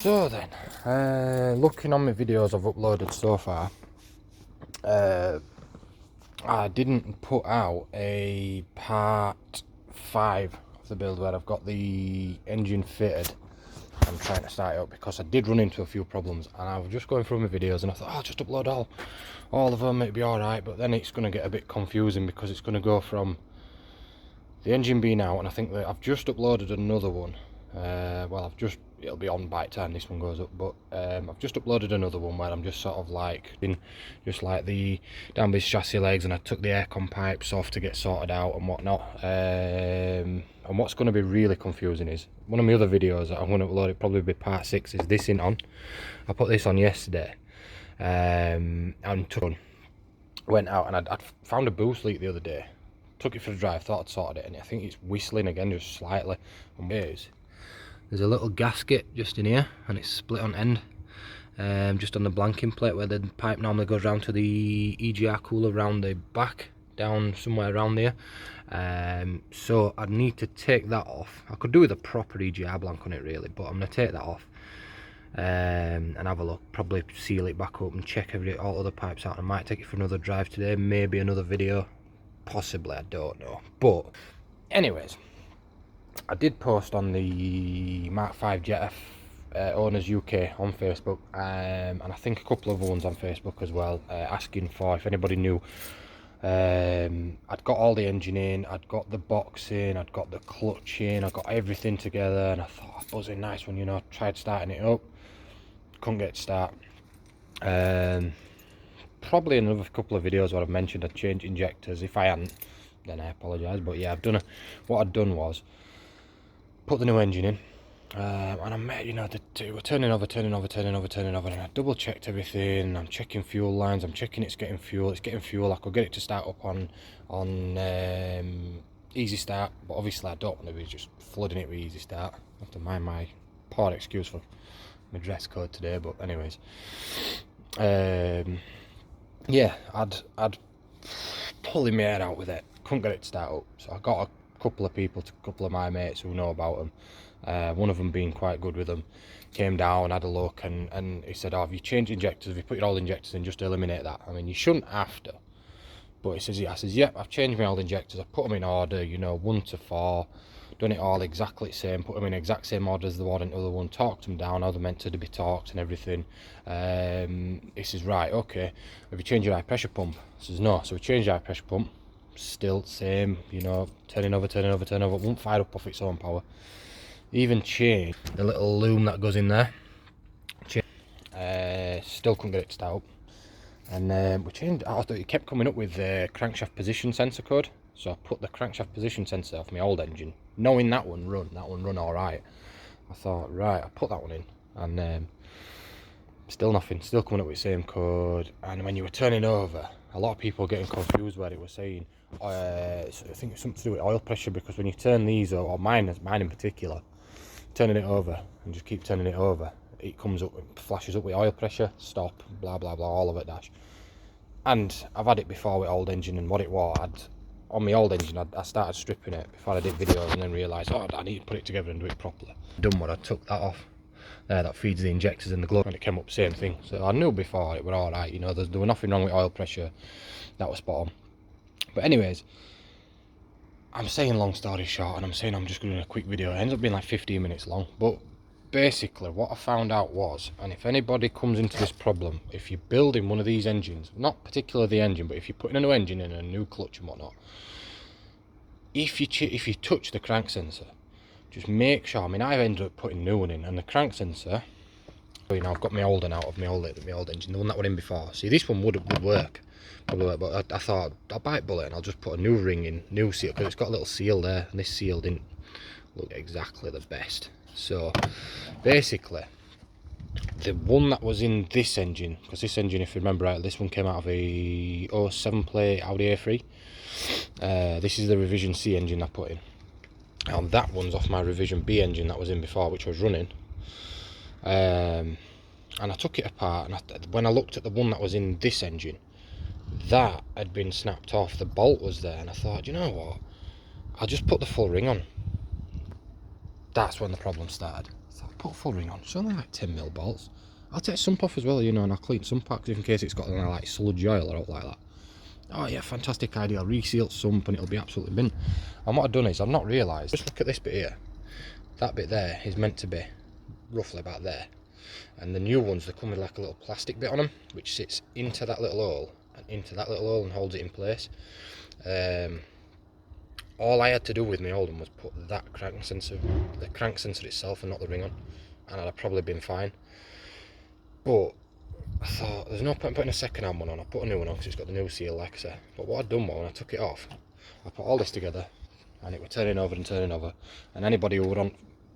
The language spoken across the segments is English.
So then, looking on my videos I've uploaded so far, I didn't put out a part 5 of the build where I've got the engine fitted. I'm trying to start it up because I did run into a few problems, and I was just going through my videos and I thought, oh, I'll just upload all of them, it'll be alright. But then it's going to get a bit confusing because it's going to go from the engine being out, and I think that I've just uploaded another one. It'll be on by the time this one goes up, but I've just uploaded another one where I'm just sort of like just like the down these chassis legs, and I took the aircon pipes off to get sorted out and whatnot. And what's going to be really confusing is one of my other videos that I'm going to upload, it probably be part 6, is this in on. I put this on yesterday, and went out and I'd found a boost leak the other day. Took it for a drive, thought I'd sorted it, and I think it's whistling again just slightly. There's a little gasket just in here, and it's split on end, just on the blanking plate where the pipe normally goes round to the EGR cooler round the back, down somewhere around there. So I'd need to take that off. I could do with a proper EGR blank on it really, but I'm going to take that off and have a look, probably seal it back up and check all other pipes out. I might take it for another drive today, maybe another video, possibly, I don't know. But anyways, I did post on the mk5 Jetta Owners UK on Facebook, and I think a couple of other ones on Facebook as well, asking for if anybody knew. I'd got all the engine in, I'd got the box in, I'd got the clutch in, I got everything together, and I thought, oh, buzzing, nice one, you know. Tried starting it up, couldn't get it to start. Probably another couple of videos where I've mentioned I'd change injectors. If I hadn't, then I apologise, but yeah, what I'd done was put the new engine in, and I met, you know, we're turning over, and I double checked everything. I'm checking fuel lines, I'm checking it's getting fuel. I could get it to start up on easy start, but obviously I don't want to be just flooding it with easy start. I have to mind my poor excuse for my dress code today, but anyways, yeah, I'd pulling my hair out with it, couldn't get it to start up. So I got a couple of my mates who know about them, one of them being quite good with them, came down, had a look, and he said, oh, have you changed injectors, have you put your old injectors in, just to eliminate that? I mean, you shouldn't have to, but he says, yeah. I says, yep, I've changed my old injectors, I've put them in order, you know, 1 to 4, done it all exactly the same, put them in exact same order as the one and the other one, torqued them down how they're meant to be torqued and everything. He says, right, okay, have you changed your high pressure pump? I says, no. So we changed the high pressure pump, still same, you know, turning over, won't fire up off its own power. Even changed the little loom that goes in there, still couldn't get it to start up. And we changed, I thought it kept coming up with the crankshaft position sensor code, so I put the crankshaft position sensor off my old engine, knowing that one run alright. I thought, right, I put that one in, and still nothing, still coming up with the same code. And when you were turning over, a lot of people were getting confused where it was saying, I think it's something to do with oil pressure, because when you turn these, or mine in particular, turning it over and just keep turning it over, it comes up, it flashes up with oil pressure, stop, blah blah blah, all of it dash. And I've had it before with old engine, and what it was, on my old engine, I started stripping it before I did videos, and then realised, oh, I need to put it together and do it properly. Done what I took that off. That feeds the injectors and the glove, and it came up same thing. So I knew before it were alright, you know, there was nothing wrong with oil pressure, that was spot on. But anyways, I'm saying long story short, and I'm saying I'm just doing a quick video. It ends up being like 15 minutes long, but basically what I found out was, and if anybody comes into this problem, if you're building one of these engines, not particularly the engine, but if you're putting a new engine in, a new clutch and whatnot, if you touch the crank sensor, just make sure, I mean, I've ended up putting a new one in, and the crank sensor, you know, I've got my old one out of my old engine, the one that went in before. See, this one would work, probably, but I thought I'll bite bullet and I'll just put a new ring in, new seal, because it's got a little seal there, and this seal didn't look exactly the best. So basically, the one that was in this engine, because this engine, if you remember right, this one came out of a 07 plate Audi A3. This is the revision C engine I put in, and that one's off my revision B engine that was in before, which was running. And I took it apart, and when I looked at the one that was in this engine, that had been snapped off, the bolt was there, and I thought, you know what, I'll just put the full ring on. That's when the problem started. I thought, put full ring on. It's only like 10mm bolts. I'll take sump off as well, you know, and I'll clean sump packs in case it's got like sludge oil or out like that. Oh yeah, fantastic idea. I'll reseal sump and it'll be absolutely mint. And what I've done is I've not realised, just look at this bit here. That bit there is meant to be roughly about there. And the new ones, they come with like a little plastic bit on them, which sits into that little hole and into that little hole and holds it in place. All I had to do with my old one was put that crank sensor, the crank sensor itself, and not the ring on, and I'd have probably been fine. But I thought there's no point putting a second hand one on. I put a new one on because it's got the new seal, like I said. But what I'd done was when I took it off, I put all this together, and it was turning over and turning over. And anybody who were on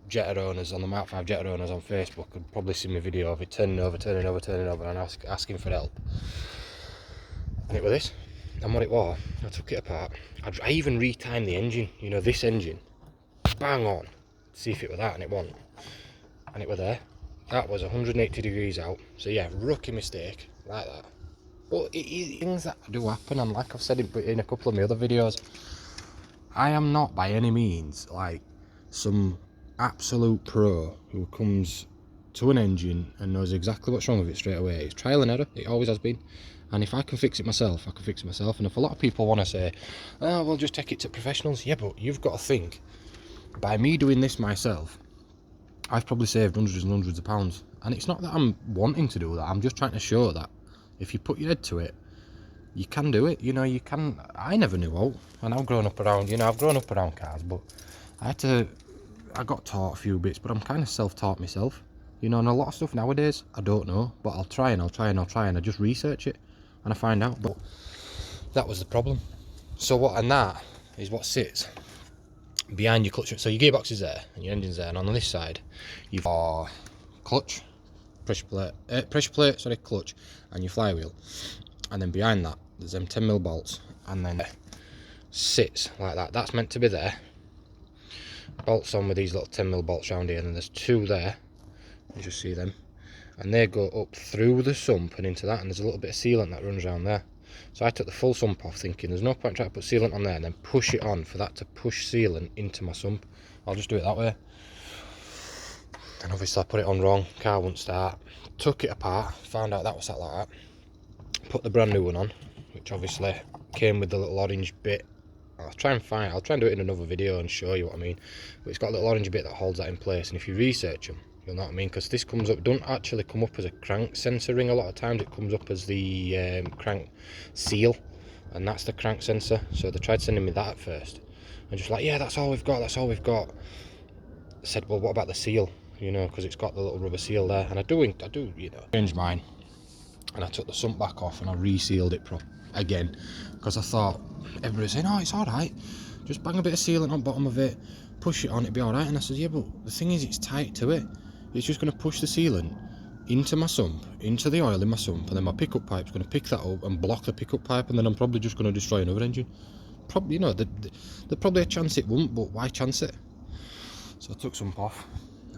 Jetta owners, on the mk5 Jetta owners on Facebook, could probably see my video of it turning over, turning over, turning over, and asking for help. And it was this. And what it was, I took it apart. I even retimed the engine, you know, this engine, bang on, to see if it were that, and it wasn't. And it were there. That was 180 degrees out. So yeah, rookie mistake, like that. But it is things that do happen, and like I've said in a couple of my other videos, I am not by any means like some absolute pro who comes to an engine and knows exactly what's wrong with it straight away. It's trial and error, it always has been. And if I can fix it myself, I can fix it myself. And if a lot of people want to say, oh, we'll just take it to professionals. Yeah, but you've got to think, by me doing this myself, I've probably saved hundreds and hundreds of pounds. And it's not that I'm wanting to do that. I'm just trying to show that if you put your head to it, you can do it. You know, you can. I never knew how. And I've grown up around, you know, I've grown up around cars, but I got taught a few bits, but I'm kind of self-taught myself. You know, and a lot of stuff nowadays, I don't know, but I'll try and I just research it. And I find out, but that was the problem. So that is what sits behind your clutch. So your gearbox is there and your engine's there, and on this side you've got clutch, pressure plate, clutch, and your flywheel. And then behind that there's them 10mm bolts, and then sits like that. That's meant to be there. Bolts on with these little 10mm bolts round here, and then there's two there. You just see them. And they go up through the sump and into that, and there's a little bit of sealant that runs around there. So I took the full sump off, thinking there's no point trying to put sealant on there and then push it on for that to push sealant into my sump. I'll just do it that way. And obviously I put it on wrong, car wouldn't start. Took it apart, found out that was sat like that. Put the brand new one on, which obviously came with the little orange bit. I'll try and do it in another video and show you what I mean. But it's got a little orange bit that holds that in place, and if you research them, you'll know what I mean, because this comes up, don't actually come up as a crank sensor ring. A lot of times it comes up as the crank seal, and that's the crank sensor. So they tried sending me that at first, and just like, yeah, that's all we've got, that's all we've got. I said, well, what about the seal, you know, because it's got the little rubber seal there. And I do, you know, changed mine, and I took the sump back off and I resealed it again, because I thought, everybody's saying, oh, it's all right, just bang a bit of sealant on bottom of it, push it on, it'll be all right. And I said, yeah, but the thing is, it's tight to it. It's just going to push the sealant into my sump, into the oil in my sump, and then my pickup pipe's going to pick that up and block the pickup pipe, and then I'm probably just going to destroy another engine. Probably, you know, there's probably a chance it won't, but why chance it? So I took sump off,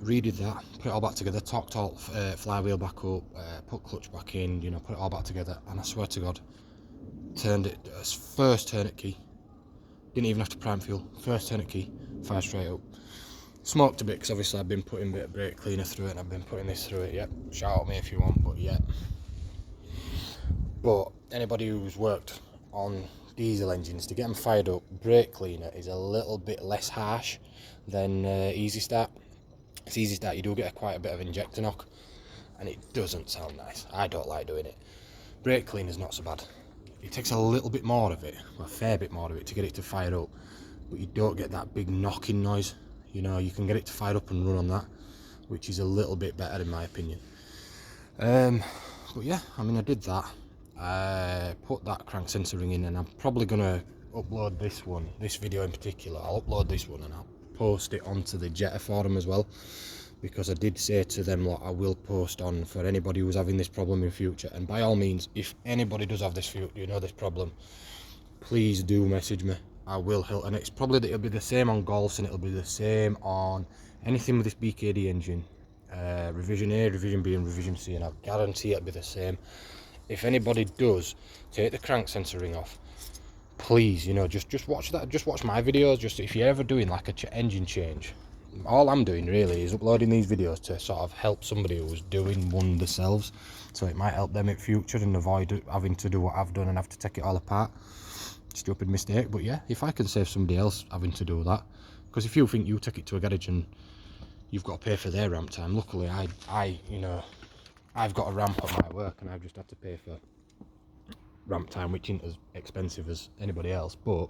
redid that, put it all back together, torqued all flywheel back up, put clutch back in, you know, put it all back together, and I swear to God, turned it as first turn at key. Didn't even have to prime fuel, first turn at key, fire straight up. Smoked a bit because obviously I've been putting a bit of brake cleaner through it, and I've been putting this through it. Yep, shout at me if you want, but yeah. But anybody who's worked on diesel engines, to get them fired up, brake cleaner is a little bit less harsh than easy start. It's easy start, you do get quite a bit of injector knock, and it doesn't sound nice. I don't like doing it. Brake cleaner's not so bad. It takes a little bit more of it, a fair bit more of it, to get it to fire up, but you don't get that big knocking noise. You know, you can get it to fire up and run on that, which is a little bit better in my opinion. But yeah, I mean, I did that. I put that crank sensor ring in, and I'm probably going to upload this video in particular. I'll upload this one and I'll post it onto the Jetta forum as well, because I did say to them, like, I will post on for anybody who's having this problem in future. And by all means, if anybody does have this this problem, please do message me. I will help, and it'll be the same on Golfs, and it'll be the same on anything with this BKD engine, revision A, revision B, and revision C, and I guarantee it'll be the same. If anybody does take the crank sensor ring off, please, you know, just watch that, just watch my videos. Just if you're ever doing like a engine change, all I'm doing really is uploading these videos to sort of help somebody who's doing one themselves, so it might help them in future and avoid having to do what I've done and have to take it all apart. Stupid mistake, but yeah, if I can save somebody else having to do that, because if you think you take it to a garage and you've got to pay for their ramp time, luckily I you know, I've got a ramp at my work and I've just had to pay for ramp time, which isn't as expensive as anybody else, but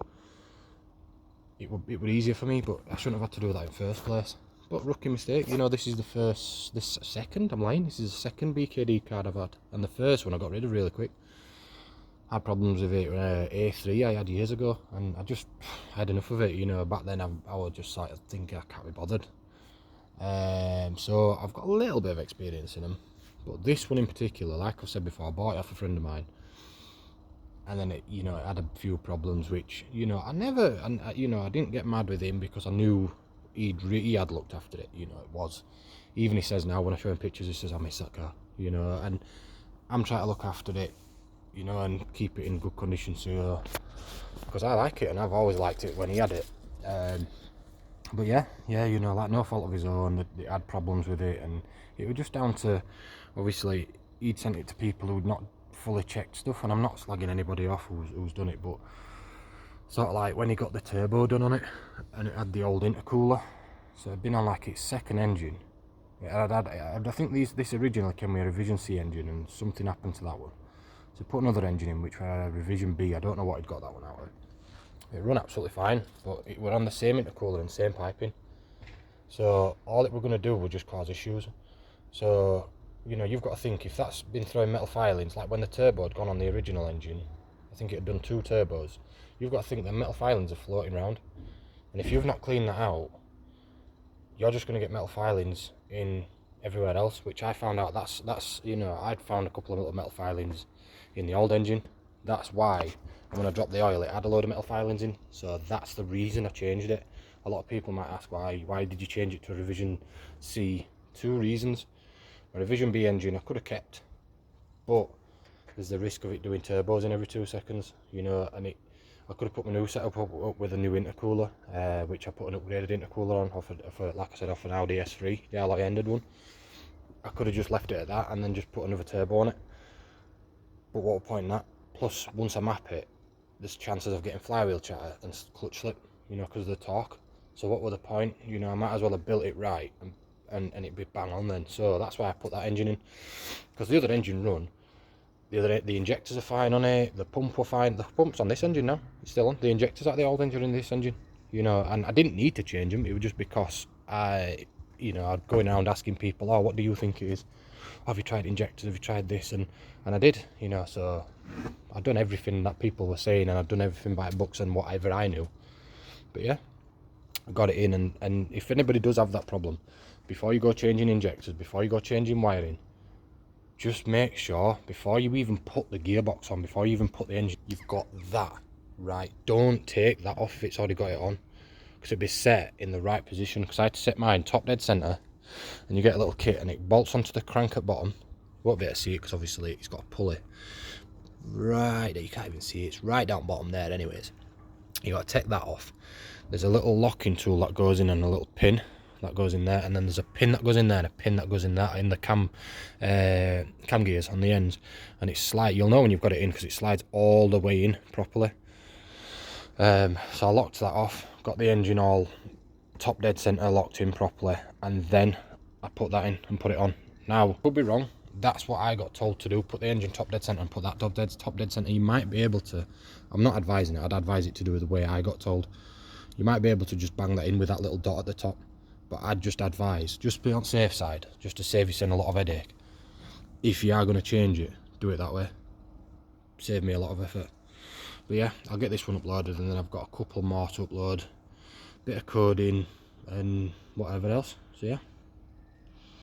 it would be easier for me, but I shouldn't have had to do that in the first place. But rookie mistake, you know, this is the second, I'm lying, this is the second BKD card I've had, and the first one I got rid of really quick. I had problems with it, A3 I had years ago, and I had enough of it, you know. Back then I was just like thinking I can't be bothered. So I've got a little bit of experience in them, but this one in particular, like I've said before, I bought it off a friend of mine, and then it had a few problems, which you know I didn't get mad with him because I knew he had looked after it. You know, it was, even he says now when I show him pictures, he says I miss that car, you know, and I'm trying to look after it, you know, and keep it in good condition, so because I like it and I've always liked it when he had it. But yeah, you know, like no fault of his own, it had problems with it, and it was just down to, obviously he'd sent it to people who'd not fully checked stuff, and I'm not slagging anybody off who's done it, but sort of like when he got the turbo done on it, and it had the old intercooler, so it'd been on like its second engine. I think this originally came with a revision C engine, and something happened to that one, so put another engine in which had a revision B. I don't know what he'd got that one out of. It run absolutely fine, but it were on the same intercooler and same piping, so all it were going to do was just cause issues. So you know, you've got to think, if that's been throwing metal filings, like when the turbo had gone on the original engine, I think it had done 2 turbos, you've got to think the metal filings are floating around, and if you've not cleaned that out, you're just going to get metal filings in everywhere else, which I found out that's you know, I'd found a couple of little metal filings in the old engine. That's why when I dropped the oil it had a load of metal filings in, so that's the reason I changed it. A lot of people might ask why did you change it to a revision C? 2 reasons. A revision B engine I could have kept, but there's the risk of it doing turbos in every 2 seconds, you know, and I could have put my new setup up with a new intercooler, which I put an upgraded intercooler on off like I said, off an Audi S3, the alloy-ended one. I could have just left it at that and then just put another turbo on it, but what a point in that. Plus, once I map it, there's chances of getting flywheel chatter and clutch slip, you know, because of the torque. So what were the point? You know, I might as well have built it right and it'd be bang on then. So that's why I put that engine in, because the other engine run, the injectors are fine on it, the pump were fine. The pump's on this engine now, it's still on. The injectors at the old engine in this engine, you know, and I didn't need to change them. It was just because I'd going around asking people, oh, what do you think it is? Have you tried injectors? Have you tried this? And I did, you know, so I'd done everything that people were saying, and I'd done everything by books and whatever I knew. But yeah, I got it in, and if anybody does have that problem, before you go changing injectors, before you go changing wiring, just make sure before you even put the gearbox on, before you even put the engine, you've got that right. Don't take that off if it's already got it on, because it'll be set in the right position. Because I had to set mine top dead center, and you get a little kit and it bolts onto the crank at bottom. You won't be able to see it because obviously it's got a pulley right there, you can't even see it, it's right down bottom there. Anyways, you got to take that off. There's a little locking tool that goes in and a little pin that goes in there, and then there's a pin that goes in there and a pin that goes in that in the cam gears on the ends, and it slides. You'll know when you've got it in because it slides all the way in properly. So I locked that off, got the engine all top dead center locked in properly, and then I put that in and put it on. Now, could be wrong, that's what I got told to do, put the engine top dead center and put that top dead center. You might be able to, I'm not advising it, I'd advise it to do it the way I got told. You might be able to just bang that in with that little dot at the top, but I'd just advise, just be on safe side, just to save yourself a lot of headache. If you are going to change it, do it that way, save me a lot of effort. But yeah, I'll get this one uploaded, and then I've got a couple more to upload, bit of coding and whatever else. So yeah.